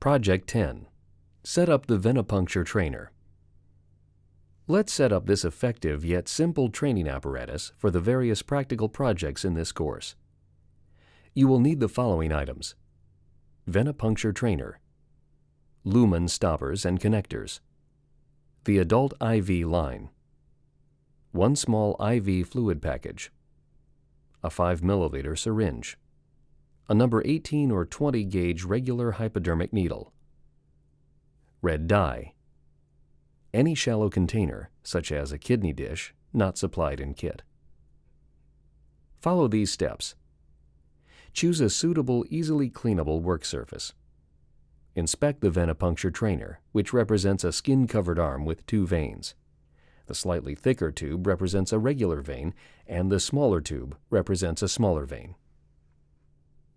Project 10. Set up the Venipuncture Trainer. Let's set up this effective yet simple training apparatus for the various practical projects in this course. You will need the following items: Venipuncture Trainer, lumen stoppers and connectors, the adult IV line, one small IV fluid package, a 5 milliliter syringe, a number 18 or 20 gauge regular hypodermic needle, red dye, any shallow container, such as a kidney dish, not supplied in kit. Follow these steps. Choose a suitable, easily cleanable work surface. Inspect the Venipuncture Trainer, which represents a skin-covered arm with 2 veins. The slightly thicker tube represents a regular vein, and the smaller tube represents a smaller vein.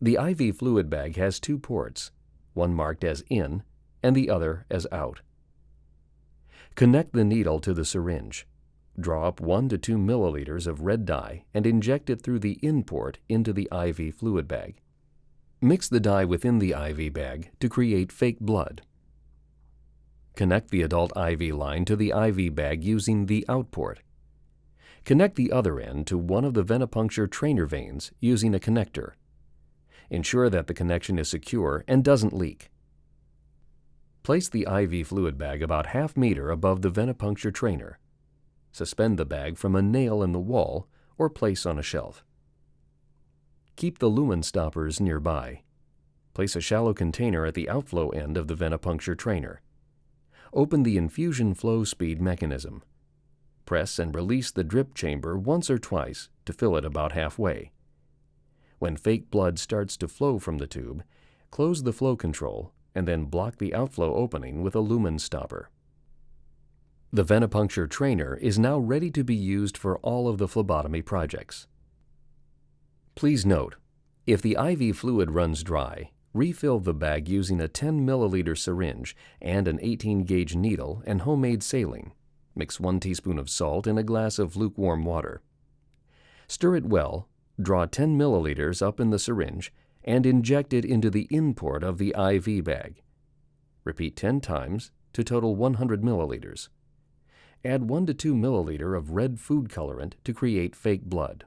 The IV fluid bag has 2 ports, one marked as in and the other as out. Connect the needle to the syringe. Draw up 1 to 2 milliliters of red dye and inject it through the in port into the IV fluid bag. Mix the dye within the IV bag to create fake blood. Connect the adult IV line to the IV bag using the out port. Connect the other end to one of the Venipuncture Trainer veins using a connector. Ensure that the connection is secure and doesn't leak. Place the IV fluid bag about ½ meter above the Venipuncture Trainer. Suspend the bag from a nail in the wall or place on a shelf. Keep the lumen stoppers nearby. Place a shallow container at the outflow end of the Venipuncture Trainer. Open the infusion flow speed mechanism. Press and release the drip chamber once or twice to fill it about halfway. When fake blood starts to flow from the tube, close the flow control and then block the outflow opening with a lumen stopper. The Venipuncture Trainer is now ready to be used for all of the phlebotomy projects. Please note, if the IV fluid runs dry, refill the bag using a 10 milliliter syringe and an 18 gauge needle and homemade saline. Mix 1 teaspoon of salt in a glass of lukewarm water. Stir it well, draw 10 milliliters up in the syringe, and inject it into the in port of the IV bag. Repeat 10 times to total 100 milliliters. Add 1 to 2 milliliter of red food colorant to create fake blood.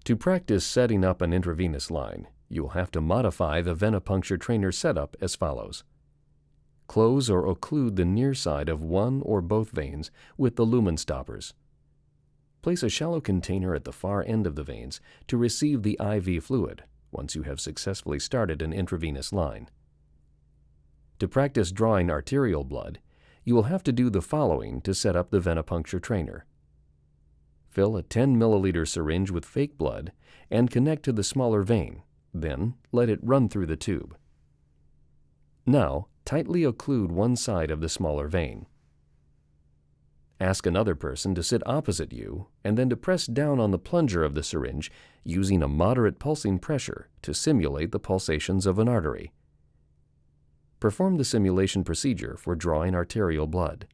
To practice setting up an intravenous line, you'll have to modify the Venipuncture Trainer setup as follows. Close or occlude the near side of one or both veins with the lumen stoppers. Place a shallow container at the far end of the veins to receive the IV fluid once you have successfully started an intravenous line. To practice drawing arterial blood, you will have to do the following to set up the Venipuncture Trainer. Fill a 10 milliliter syringe with fake blood and connect to the smaller vein, then let it run through the tube. Now, tightly occlude one side of the smaller vein. Ask another person to sit opposite you and then to press down on the plunger of the syringe using a moderate pulsing pressure to simulate the pulsations of an artery. Perform the simulation procedure for drawing arterial blood.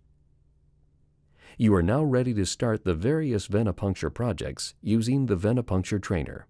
You are now ready to start the various venipuncture projects using the Venipuncture Trainer.